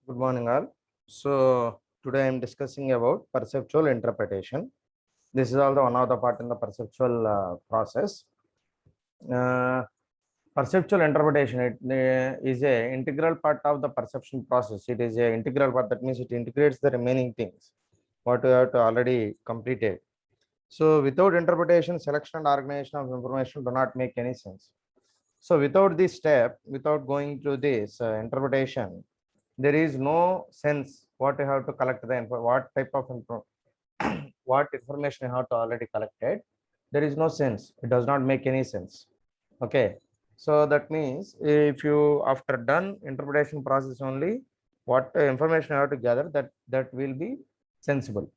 Good morning, all. So today I am discussing about perceptual interpretation. This is all the one of the part in the perceptual process. Uh, Perceptual interpretation is a integral part of the perception process. It is a integral part. That means it integrates the remaining things what we have to already completed. So without interpretation, selection and organization of information do not make any sense. So without this step, without going through this interpretation, there is no sense what you have to collect the info, what type of info, what information you have to already collected. There is no sense. It does not make any sense. Okay. So that means if you after done interpretation process only, what information you have to gather that will be sensible.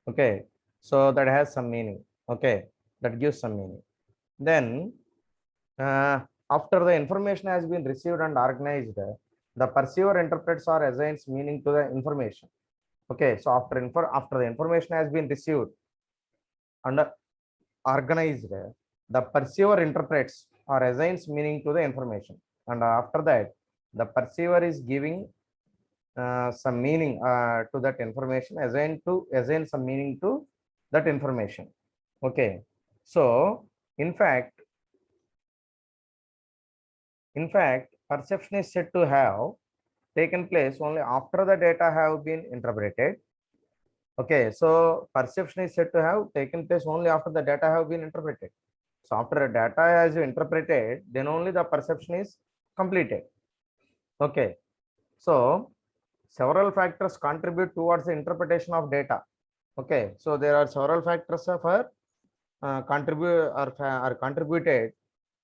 Okay. So that has some meaning. Okay. That gives some meaning. Then uh, after the information has been received and organized, the perceiver interprets or assigns meaning to the information. Okay, so after the information has been received and organized, the perceiver interprets or assigns meaning to the information, and after that, the perceiver is giving some meaning to that information, assign some meaning to that information. Okay, so in fact, perception is said to have taken place only after the data have been interpreted. Okay, so perception is said to have taken place only after the data have been interpreted. So after a data has been interpreted, then only the perception is completed. Okay, so several factors contribute towards the interpretation of data. Okay, so there are several factors for are contributed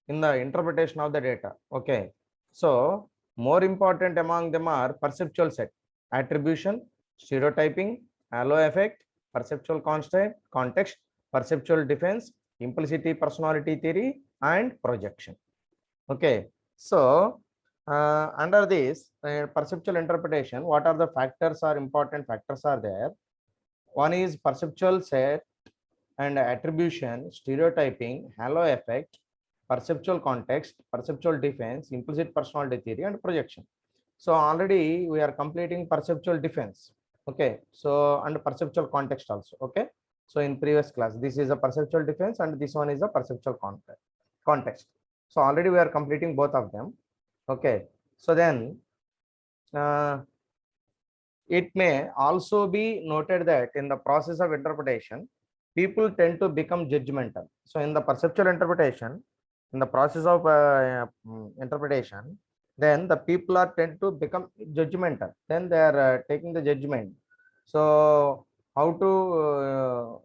in the interpretation of the data. Okay, so more important among them are perceptual set, attribution, stereotyping, halo effect, perceptual constant, context, perceptual defense, implicity personality theory, and projection. Okay, so under this perceptual interpretation, what are the factors or important factors are there? One is perceptual set and attribution, stereotyping, halo effect, perceptual context, perceptual defense, implicit personality theory, and projection. So already we are completing perceptual defense. Okay, so and perceptual context also. Okay, so in previous class, this is a perceptual defense and this one is a perceptual context. So already we are completing both of them. Okay, so then uh, it may also be noted that in the process of interpretation, people tend to become judgmental. So in the perceptual interpretation, in the process of interpretation, then the people are tend to become judgmental. Then they are taking the judgment. So how to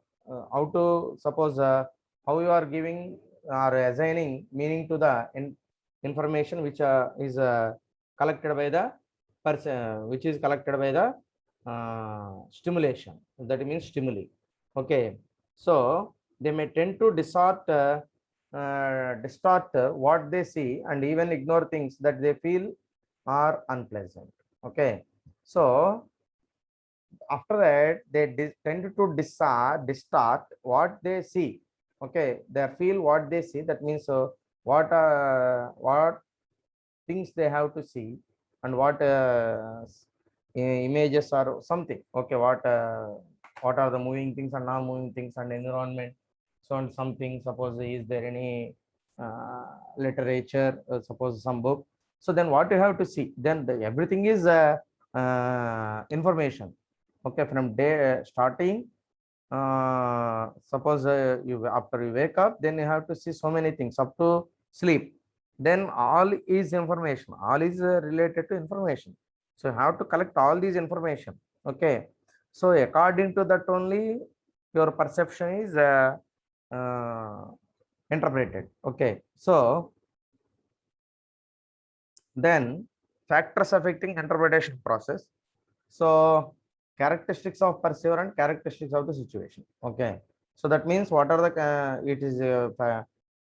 suppose how you are giving or assigning meaning to the information which is collected by the which is collected by the stimulation, that means stimuli. Okay, so they may tend to distort what they see and even ignore things that they feel are unpleasant. Okay, so after that they tend to distort what they see. Okay, they feel what they see, that means what things they have to see and what images or something. Okay, what are the moving things and non-moving things and environment, so and something. Suppose is there any literature, suppose some book, so then what you have to see, then everything is information. Okay, from day starting, suppose you after you wake up, then you have to see so many things up to sleep, then all is information, all is related to information. So you have to collect all these information. Okay, so according to that only your perception is uh, interpreted. Okay, so then factors affecting interpretation process. So characteristics of perceiver and characteristics of the situation. Okay, so that means what are the it is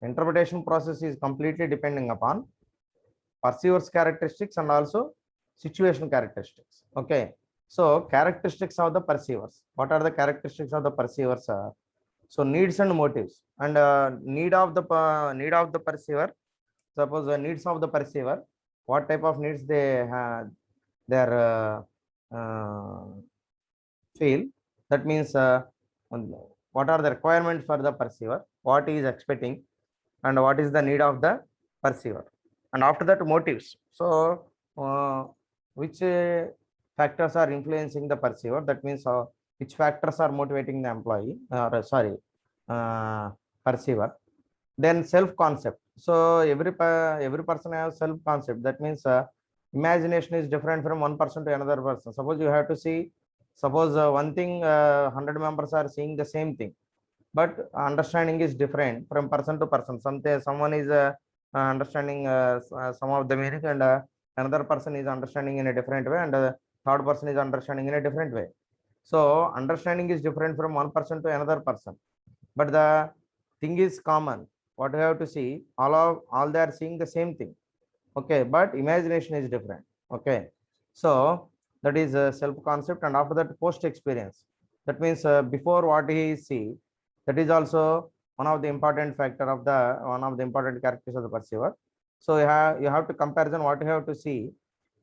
interpretation process is completely depending upon perceivers characteristics and also situation characteristics. Okay, so characteristics of the perceivers, what are the characteristics of the perceivers? So needs and motives, and need of the perceiver. Suppose the needs of the perceiver, what type of needs they have, they are feel. That means what are the requirements for the perceiver, what he is expecting, and what is the need of the perceiver, and after that motives. So which factors are influencing the perceiver, that means which factors are motivating the employee, sorry, uh, perceiver. Then self concept. So every person has self concept. That means imagination is different from one person to another person. Suppose you have to see, suppose one thing, 100 members are seeing the same thing, but understanding is different from person to person. Someone is understanding some of the meaning, and another person is understanding in a different way, and third person is understanding in a different way. So understanding is different from one person to another person, but the thing is common. What you have to see, all they are seeing the same thing. Okay, but imagination is different. Okay, so that is a self concept, and after that post experience. That means before what he see, that is also one of the important factor of the one of the important characters of the perceiver. So you have to comparison what you have to see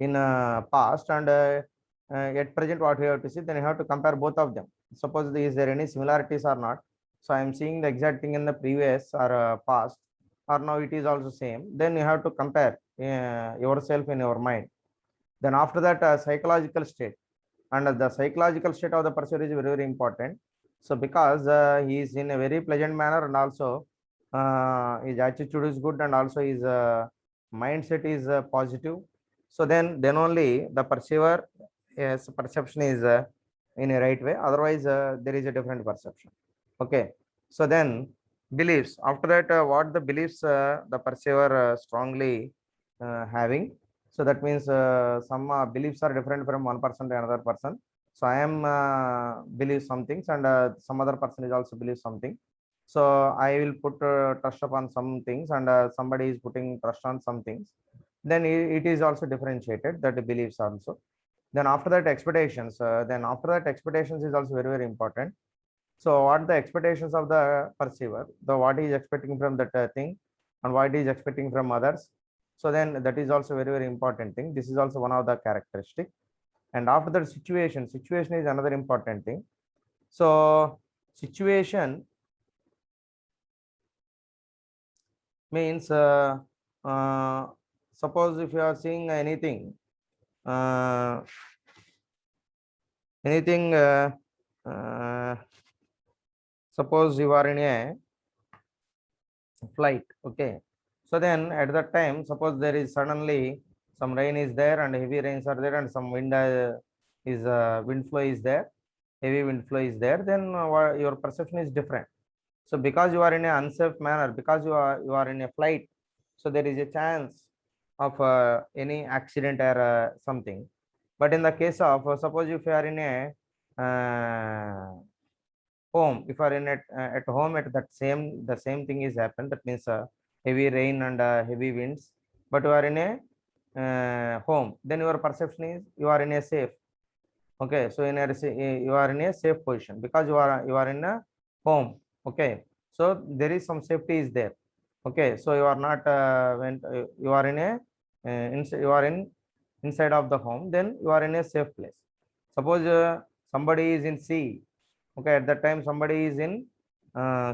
in past, and at present what you have to see, then you have to compare both of them. Suppose is there any similarities or not. So I am seeing the exact thing in the previous or past, or now it is also same. Then you have to compare yourself in your mind. Then after that psychological state, and the psychological state of the person is very, very important. So because he is in a very pleasant manner, and also his attitude is good, and also his mindset is positive. So then only the perceiver, yes, perception is in a right way. Otherwise there is a different perception. Okay, so then beliefs. After that what the beliefs the perceiver strongly having. So that means some beliefs are different from one person to another person. So I am believe some things, and some other person is also believe something. So I will put trust upon some things, and somebody is putting trust on some things. Then it is also differentiated, that the beliefs also. Then after that expectations. Then after that expectations is also very, very important. So what the expectations of the perceiver, the what he is expecting from that thing, and what he is expecting from others. So then that is also very, very important thing. This is also one of the characteristic. And after that situation is another important thing. So situation means suppose if you are seeing uh, anything uh, suppose you are in a flight. Okay, so then at that time, suppose there is suddenly some rain is there, and heavy rains are there, and some wind flow is there, heavy wind flow is there. Then your perception is different. So because you are in an unsafe manner, because you are in a flight, so there is a chance of any accident or something. But in the case of suppose if you are in a home, if you are in at home, at that the same thing is happened. That means heavy rain and heavy winds, but you are in a home, then your perception is you are in a safe. Okay, so you are in a safe position because you are in a home. Okay, so there is some safety is there. Okay, so you are not when you are in a you are in inside of the home, then you are in a safe place. Suppose somebody is in sea. Okay, at that time somebody is in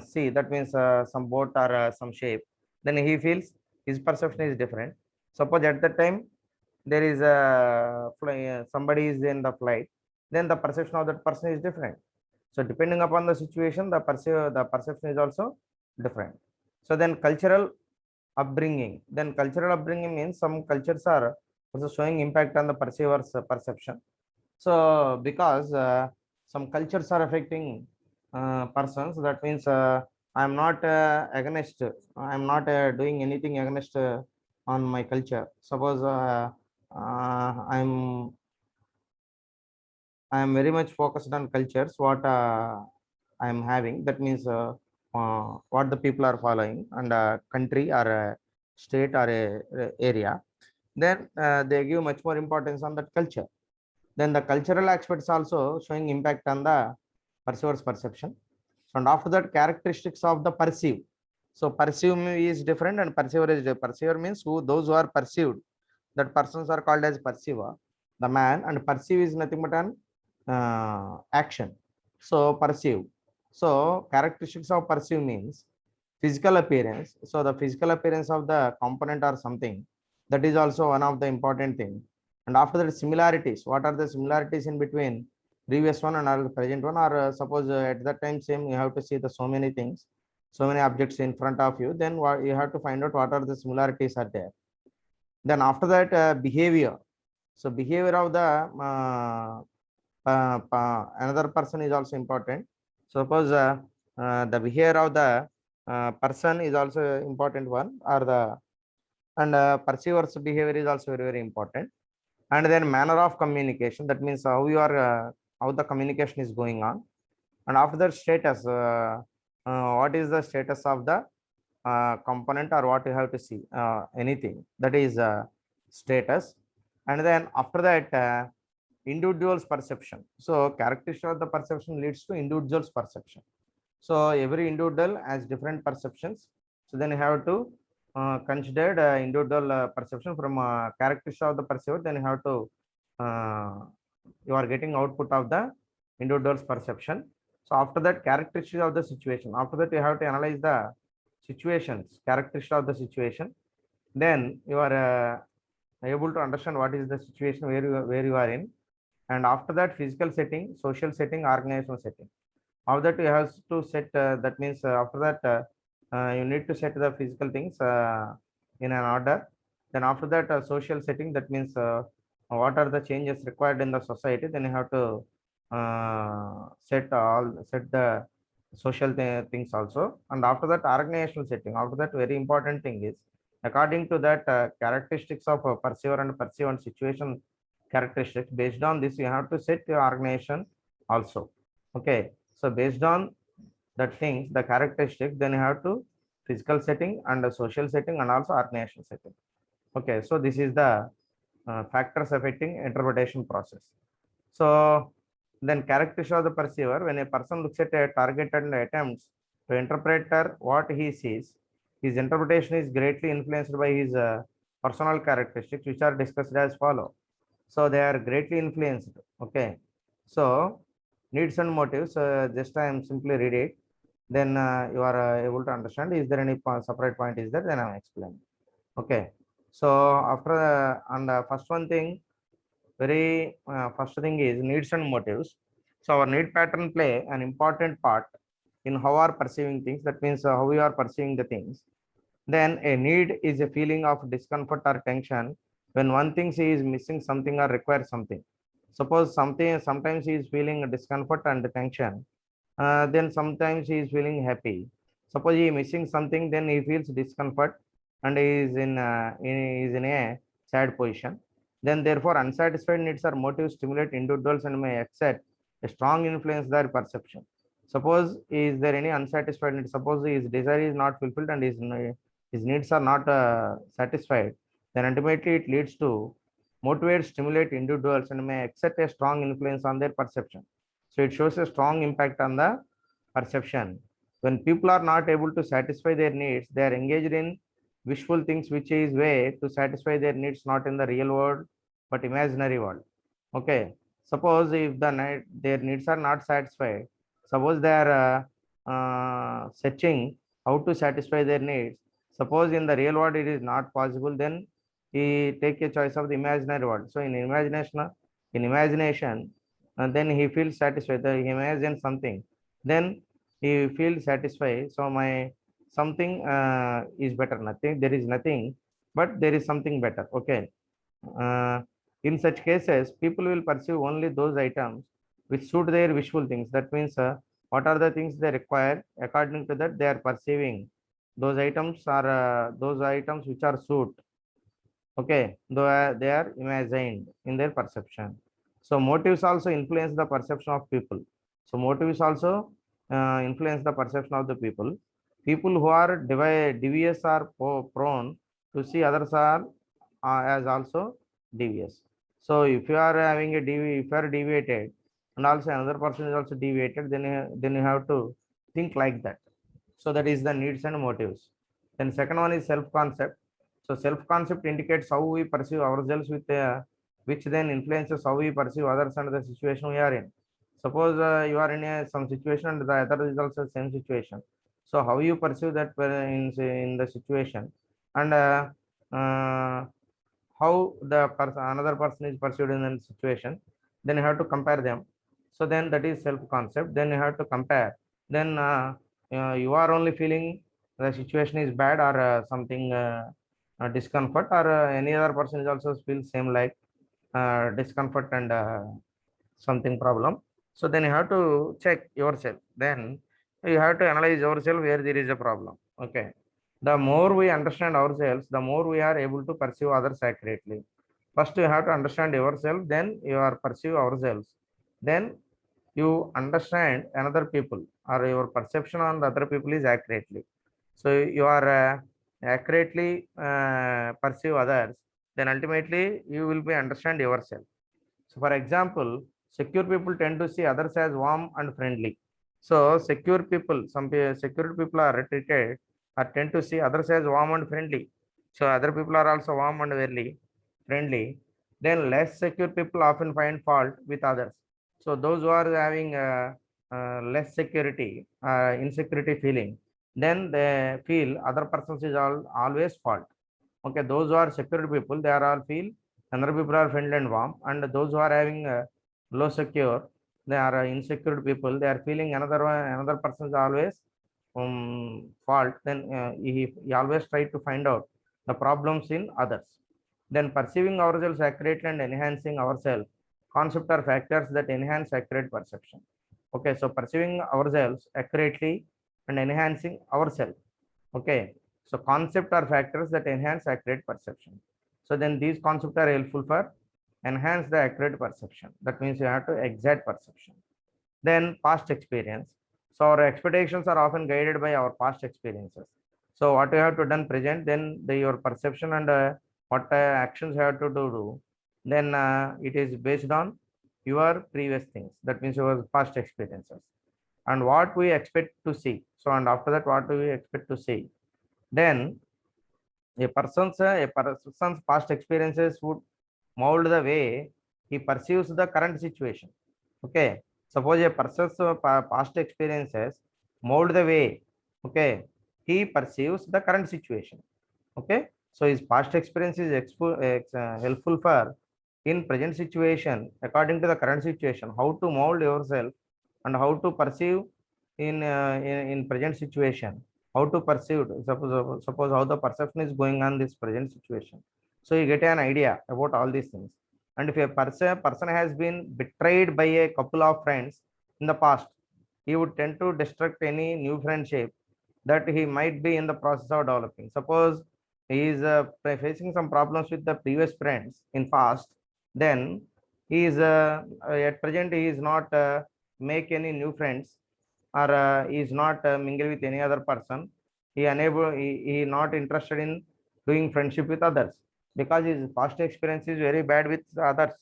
sea. That means some boat or some shape. Then he feels his perception is different. Suppose at that time there is somebody is in the flight, then the perception of that person is different. So depending upon the situation, the perception is also different. So then cultural upbringing. Then cultural upbringing means some cultures are also showing impact on the perceiver's perception. So because some cultures are affecting persons, that means I'm not against, I'm not doing anything against on my culture. Suppose I'm very much focused on cultures what I'm having. That means what the people are following, and country or state or a area. Then they give much more importance on that culture. Then the cultural aspects also showing impact on the perceiver's perception. So, and after that, characteristics of the perceive. So perceive is different, and perceiver is different. Perceiver means those who are perceived. That persons are called as perceiver. the man, and perceive is nothing but an action. So perceive. So characteristics of perceive means physical appearance. So the physical appearance of the component or something, that is also one of the important thing. And after that, similarities. What are the similarities in between previous one and our present one? Or suppose at that time same, you have to see the so many things, so many objects in front of you. Then what you have to find out what are the similarities are there. Then after that, behavior. So behavior of the another person is also important. Suppose the behavior of the person is also important one, or the and perceiver's behavior is also very very important. And then manner of communication, that means how you are how the communication is going on. And after that, status, what is the status of the component, or what you have to see, anything, that is status. And then after that, individual's perception. So characteristic of the perception leads to individual's perception. So every individual has different perceptions. So then you have to consider individual perception from characteristic of the perceiver. Then you have to you are getting output of the individual's perception. So after that, characteristics of the situation. After that, you have to analyze the situations, characteristics of the situation. Then you are able to understand what is the situation where you are in. And after that, physical setting, social setting, organizational setting. After that, you have to set, that means after that, you need to set the physical things in an order. Then after that, social setting, that means what are the changes required in the society. Then you have to set the social things also. And after that, organizational setting. After that, very important thing is, according to that characteristics of perceiver and perceived situation characteristics, based on this, you have to set your organization also. Okay. So based on that things, the characteristics, then you have to physical setting and the social setting and also organizational setting. Okay. So this is the factors affecting interpretation process. So then characteristics of the perceiver, when a person looks at a target and attempts to interpret what he sees, his interpretation is greatly influenced by his personal characteristics, which are discussed as follow. So they are greatly influenced. Okay. So needs and motives, just I am simply read it. Then you are able to understand. Is there any separate point is there? Then I am explaining. Okay. So after and first one thing, very first thing is needs and motives. So our need pattern play an important part in how we are perceiving things. That means how we are perceiving the things. Then a need is a feeling of discomfort or tension when one thinks he is missing something or requires something. Suppose sometimes he is feeling discomfort and tension, then sometimes he is feeling happy. Suppose he is missing something, then he feels discomfort and he is in a sad position. Then therefore unsatisfied needs or motives stimulate individuals and may exert a strong influence their perception. Suppose is there any unsatisfied need? Suppose his desire is not fulfilled and his needs are not satisfied, then ultimately it leads to motivate, stimulate individuals and may exert a strong influence on their perception. So it shows a strong impact on the perception. When people are not able to satisfy their needs, they are engaged in wishful things, which is way to satisfy their needs not in the real world but imaginary world. Okay. Suppose if their needs are not satisfied, suppose they are searching how to satisfy their needs. Suppose in the real world it is not possible, then he take a choice of the imaginary world. So in imagination, and then he feels satisfied. He imagines something, then he feels satisfied. So my something is better. Nothing. There is nothing, but there is something better. Okay. Uh, in such cases, people will perceive only those items which suit their visual things. That means, what are the things they require? According to that, they are perceiving those items are those items which are suit. Okay, though they are imagined in their perception. So motives also influence the perception of people. So motives also influence the perception of the people. People who are devious are prone to see others are as also devious. So if you are having if you are deviated and also another person is also deviated, then you have to think like that. So that is the needs and motives. Then second one is self concept. So self concept indicates how we perceive ourselves with which then influences how we perceive others and the situation we are in. Suppose you are in some situation and the other is also same situation. So how you perceive that in the situation, and how the person another person is perceived in the situation, then you have to compare them. So then that is self concept. Then you have to compare. Then you are only feeling the situation is bad or something discomfort, or any other person is also feel same like discomfort and something problem. So then you have to check yourself. Then you have to analyze yourself where there is a problem. Okay. The more we understand ourselves, the more we are able to perceive others accurately. First, you have to understand yourself, then you are perceive ourselves. Then you understand another people, or your perception on the other people is accurately. So you are accurately perceive others, then ultimately you will be understand yourself. So for example, secure people tend to see others as warm and friendly. So secure people, secure people are treated or tend to see others as warm and friendly. So other people are also warm and very friendly. Then less secure people often find fault with others. So those who are having less security, insecurity feeling, then they feel other persons is always fault. Okay, those who are secure people, they are all feel another people are friendly and warm, and those who are having low secure, they are insecure people, they are feeling another person is always fault. Then he always try to find out the problems in others. Then perceiving ourselves accurately and enhancing ourselves, concept are factors that enhance accurate perception. Okay, so perceiving ourselves accurately and enhancing ourselves. Okay, so concept are factors that enhance accurate perception. So then these concepts are helpful for enhance the accurate perception. That means you have to exact perception. Then past experience. So our expectations are often guided by our past experiences. So what you have to done present, then your perception and what actions you have to do, then it is based on your previous things. That means your past experiences and what we expect to see. So and after that, what do we expect to see? Then a person's past experiences would mold the way he perceives the current situation. Okay, suppose a person's past experiences mold the way, okay, he perceives the current situation. Okay, so his past experience is helpful for in present situation according to the current situation, how to mold yourself and how to perceive in present situation, how to perceive. Suppose how the perception is going on this present situation. So you get an idea about all these things. And if a person has been betrayed by a couple of friends in the past, he would tend to destruct any new friendship that he might be in the process of developing. Suppose he is facing some problems with the previous friends in past, then he is at present he is not make any new friends, or he is not mingle with any other person. He not interested in doing friendship with others because his past experience is very bad with others.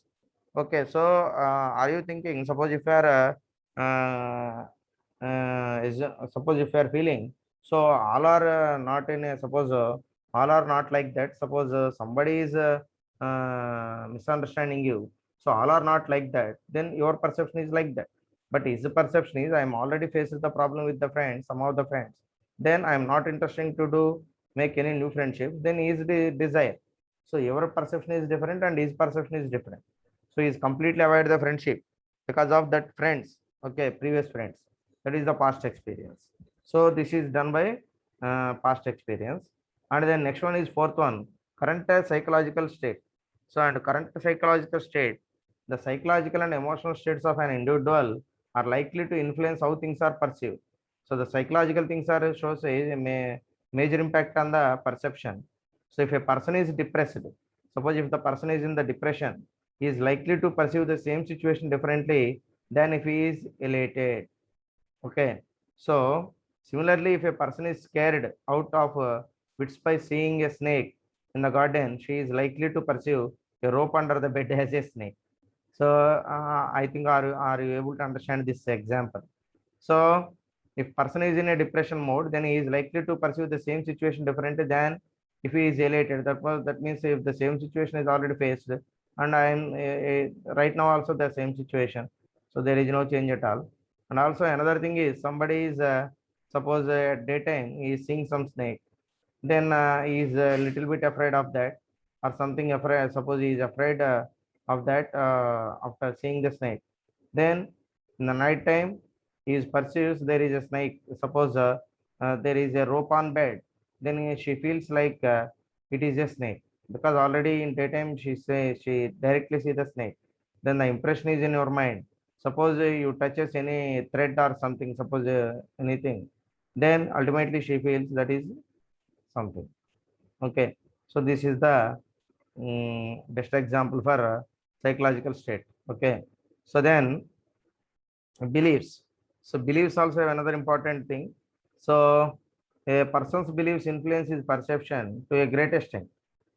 Okay, so are you thinking, suppose if you are suppose if you are feeling, so all are not in a, suppose all are not like that. Suppose somebody is misunderstanding you, so all are not like that, then your perception is like that. But his perception is, I am already faced the problem with the friends, some of the friends, then I am not interested to do make any new friendship, then he is the desire. So your perception is different and his perception is different. So he is completely avoid the friendship because of that friends. Okay, previous friends. That is the past experience. So this is done by past experience. And then next one is fourth one, current psychological state. So and current psychological state, the psychological and emotional states of an individual are likely to influence how things are perceived. So the psychological things are shows a major impact on the perception. So if a person is depressed, suppose if the person is in the depression, he is likely to perceive the same situation differently than if he is elated. Okay, so similarly, if a person is scared out of wits by seeing a snake in the garden, she is likely to perceive a rope under the bed as a snake. So I think are you able to understand this example? So if person is in a depression mode, then he is likely to perceive the same situation differently than if he is elated. That means if the same situation is already faced, and I am right now also the same situation. So there is no change at all. And also another thing is somebody is suppose at daytime he is seeing some snake, then he is a little bit afraid of that, or something afraid. Suppose he is afraid of that after seeing the snake. Then in the night time he is perceives there is a snake. Suppose there is a rope on bed, then she feels like it is a snake, because already in daytime she directly see the snake. Then the impression is in your mind. Suppose you touches any thread or something, suppose anything, then ultimately she feels that is something. Okay, so this is the best example for psychological state. Okay, so then beliefs. So beliefs also have another important thing. So a person's beliefs influence his perception to a great extent.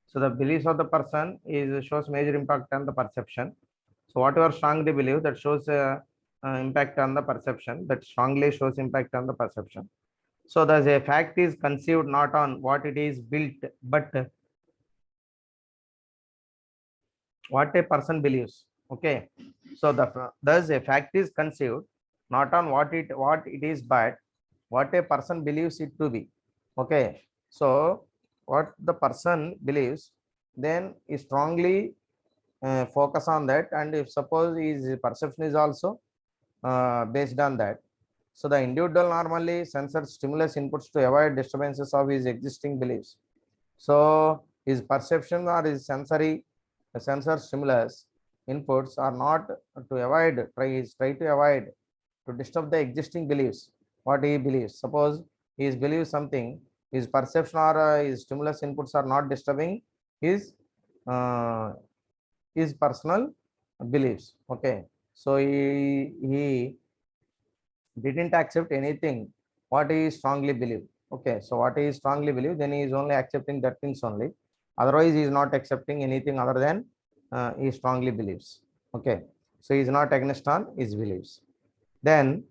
So the beliefs of the person is shows major impact on the perception. So whatever strongly believe, that shows impact on the perception. That strongly shows impact on the perception. So the a fact is conceived not on what it is built, but what a person believes. Okay, so thus a fact is conceived not on what it is, but what a person believes it to be. Okay, so what the person believes, then is strongly focus on that, and if suppose his perception is also based on that. So the individual normally censors stimulus inputs to avoid disturbances of his existing beliefs. So his perception or his sensor stimulus inputs are not to avoid, try to avoid to disturb the existing beliefs, what he believes. Suppose he is believes something, his perception or his stimulus inputs are not disturbing his uh, his personal beliefs. Okay, so he didn't accept anything what he strongly believe. Okay, so what he strongly believe, then he is only accepting that things only. Otherwise, he is not accepting anything other than he strongly believes. Okay, so he is not against on his beliefs. Then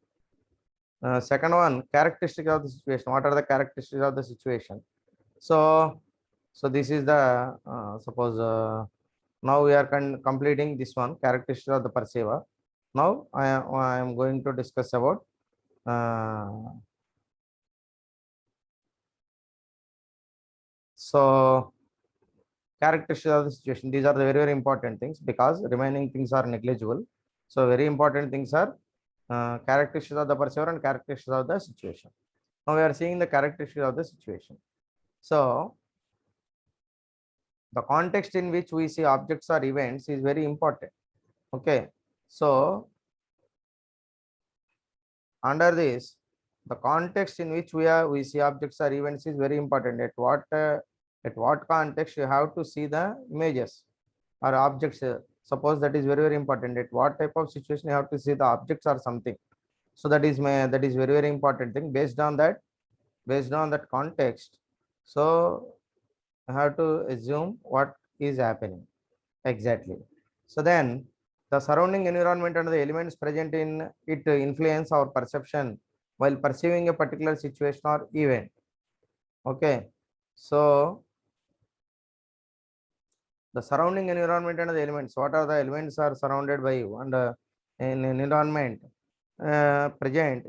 second one, characteristic of the situation. What are the characteristics of the situation? So, so this is the suppose now we are completing this one, characteristics of the perceiver. Now I am going to discuss about so characteristics of the situation. These are the very important things, because remaining things are negligible. So very important things are characteristics of the perceiver and characteristics of the situation. Now we are seeing the characteristics of the situation. So the context in which we see objects or events is very important. Okay, so under this, the context in which we see objects or events is very important. At what context you have to see the images or objects. Suppose that is very, very important. At what type of situation you have to see the objects or something. So that is very, very important thing. Based on that context, so I have to assume what is happening exactly. So then the surrounding environment and the elements present in it influence our perception while perceiving a particular situation or event. Okay, so the surrounding environment and the elements, what are the elements are surrounded by you, and in an environment present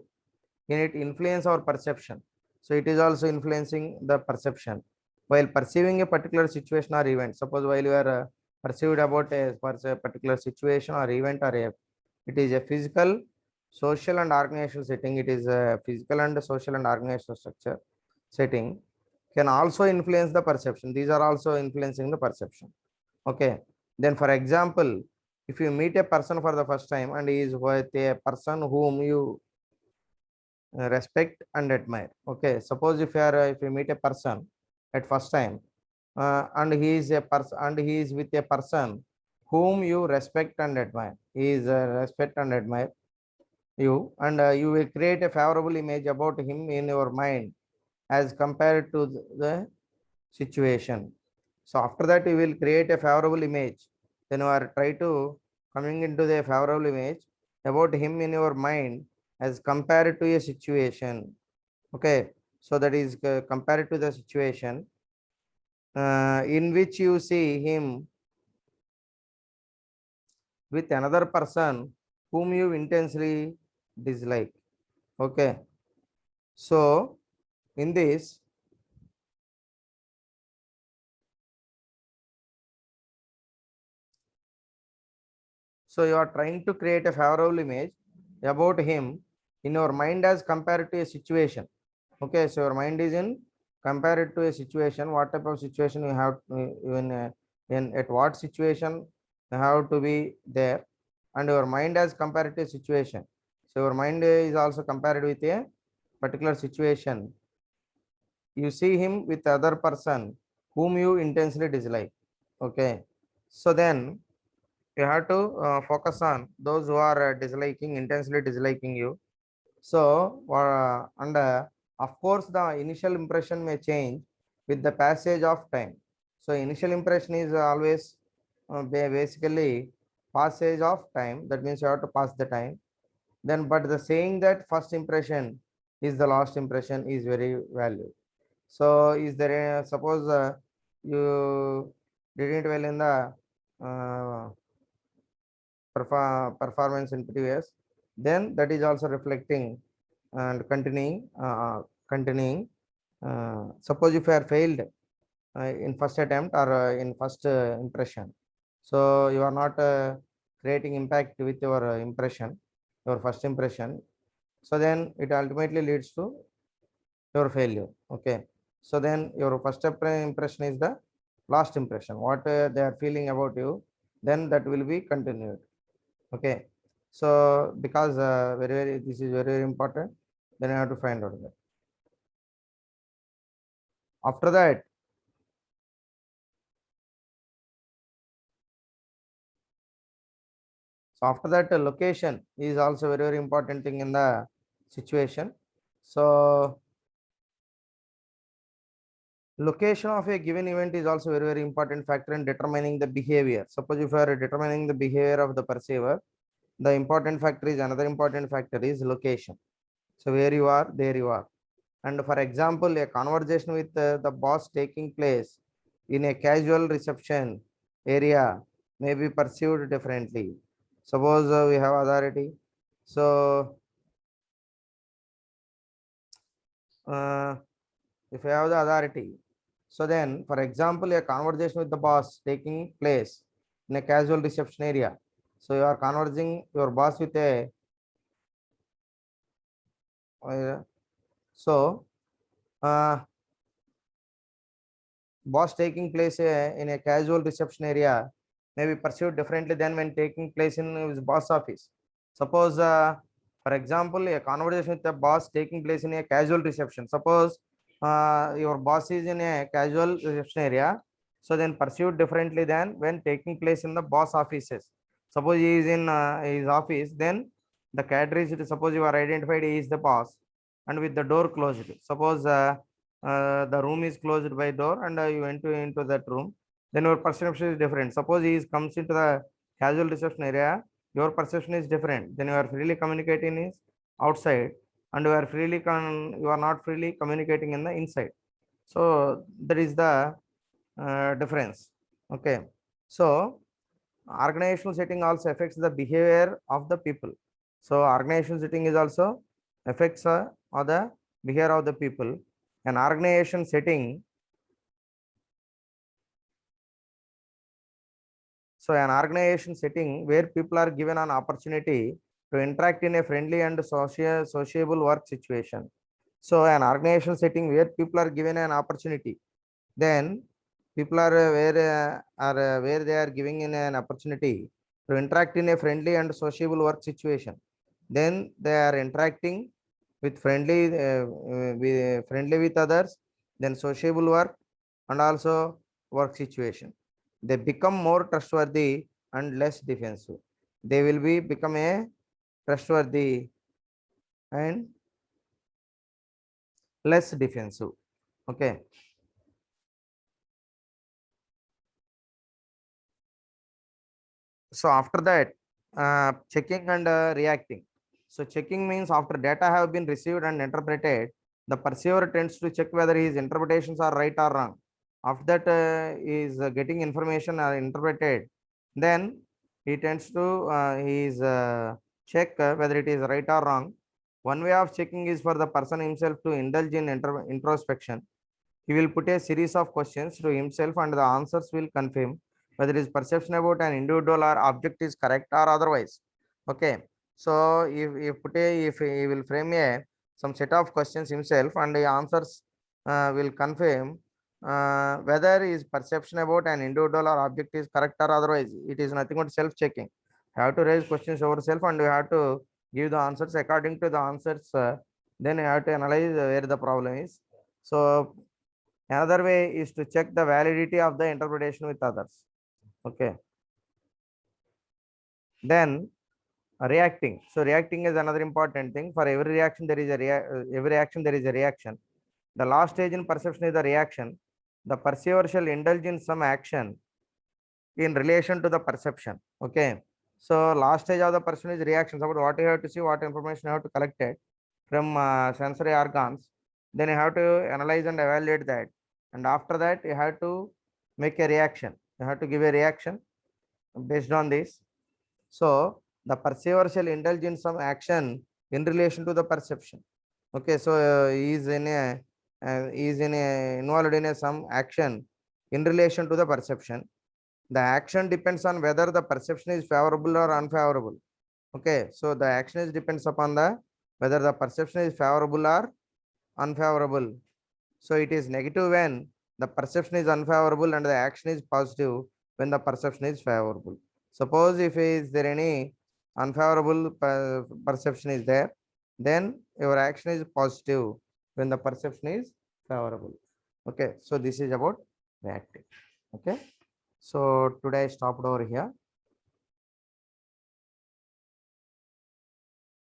in it influence our perception. So it is also influencing the perception while perceiving a particular situation or event. Suppose while you are perceived about a particular situation or event, or it is a physical, social and organizational setting. It is a physical and social and organizational structure setting can also influence the perception. These are also influencing the perception. Okay, then for example, if you meet a person for the first time and he is with a person whom you respect and admire. Okay, suppose if you meet a person at first time, and he is a person and he is with a person whom you respect and admire. He is respect and admire you, and you will create a favorable image about him in your mind as compared to the situation. So after that, you will create a favorable image. Then you are try to coming into the favorable image about him in your mind as compared to a situation. Okay, so that is compared to the situation in which you see him with another person whom you intensely dislike. Okay. So in this, so you are trying to create a favorable image about him in your mind as compared to a situation. Okay, so your mind is in compared to a situation. What type of situation you have in at what situation you have to be there, and your mind as compared to a situation. So your mind is also compared with a particular situation. You see him with other person whom you intensely dislike. Okay, so then you have to focus on those who are disliking, intensely disliking you. So and of course the initial impression may change with the passage of time. So initial impression is always basically passage of time. That means you have to pass the time. Then but the saying that first impression is the last impression is very valued. So is there a, suppose you didn't well in the uh, performance in previous, then that is also reflecting and continuing. Suppose if you are failed in first attempt or in first impression, so you are not creating impact with your impression, your first impression, so then it ultimately leads to your failure. Okay, so then your first impression is the last impression, what they are feeling about you, then that will be continued. Okay, so because very this is very important, then I have to find out that. After that, so after that location is also very important thing in the situation. So location of a given event is also very important factor in determining the behavior. Suppose if you are determining the behavior of the perceiver, the important factor is another important factor is location. So where you are, there you are. And for example, a conversation with the boss taking place in a casual reception area may be perceived differently. Suppose we have authority. So uh, if you have the authority, so then for example, a conversation with the boss taking place in a casual reception area. So you are conversing your boss with a uh, so uh, boss taking place in a casual reception area may be perceived differently than when taking place in his boss office. Suppose, for example, a conversation with the boss taking place in a casual reception. Suppose your boss is in a casual reception area, so then perceived differently than when taking place in the boss offices. Suppose he is in his office, then the cadre is, suppose you are identified he is the boss, and with the door closed. Suppose the room is closed by door and you enter into that room, then your perception is different. Suppose he is comes into the casual reception area, your perception is different. Then you are freely communicating is outside, and you are you are not freely communicating in the inside. So that is the difference. Okay, so organizational setting also affects the behavior of the people. So organizational setting is also affects or the behavior of the people. An organization setting, so an organization setting where people are given an opportunity to interact in a friendly and sociable work situation. So an organization setting where people are given an opportunity, then people are where they are giving in an opportunity to interact in a friendly and sociable work situation. Then they are interacting with friendly with others, then sociable work and also work situation. They become more trustworthy and less defensive. They will be become a trustworthy and less defensive. Okay. So after that, checking and reacting. So checking means after data have been received and interpreted, the perceiver tends to check whether his interpretations are right or wrong. After that is getting information interpreted, then he tends to check whether it is right or wrong. One way of checking is for the person himself to indulge in introspection. He will put a series of questions to himself and the answers will confirm whether his perception about an individual or object is correct or otherwise. Okay. So if he will frame a some set of questions himself and the answers will confirm whether his perception about an individual or object is correct or otherwise. It is nothing but self-checking. You have to raise questions yourself and you have to give the answers according to the answers. Then you have to analyze where the problem is. So another way is to check the validity of the interpretation with others. Okay. Then reacting. So reacting is another important thing. For every reaction, there is a every action there is a reaction. The last stage in perception is the reaction. The perceiver shall indulge in some action in relation to the perception. Okay. So last stage of the perception is reaction. About what you have to see, what information you have to collect it from sensory organs. Then you have to analyze and evaluate that. And after that, you have to make a reaction. You have to give a reaction based on this. So the perceiver shall indulge in some action in relation to the perception. Okay, so he is involved in some action in relation to the perception. The action depends on whether the perception is favorable or unfavorable. Okay, so the action is depends upon the whether the perception is favorable or unfavorable. So it is negative when the perception is unfavorable and the action is positive when the perception is favorable. Suppose if is there any unfavorable perception is there, then your action is positive when the perception is favorable. Okay, so this is about reacting. Okay, so today I stopped over here.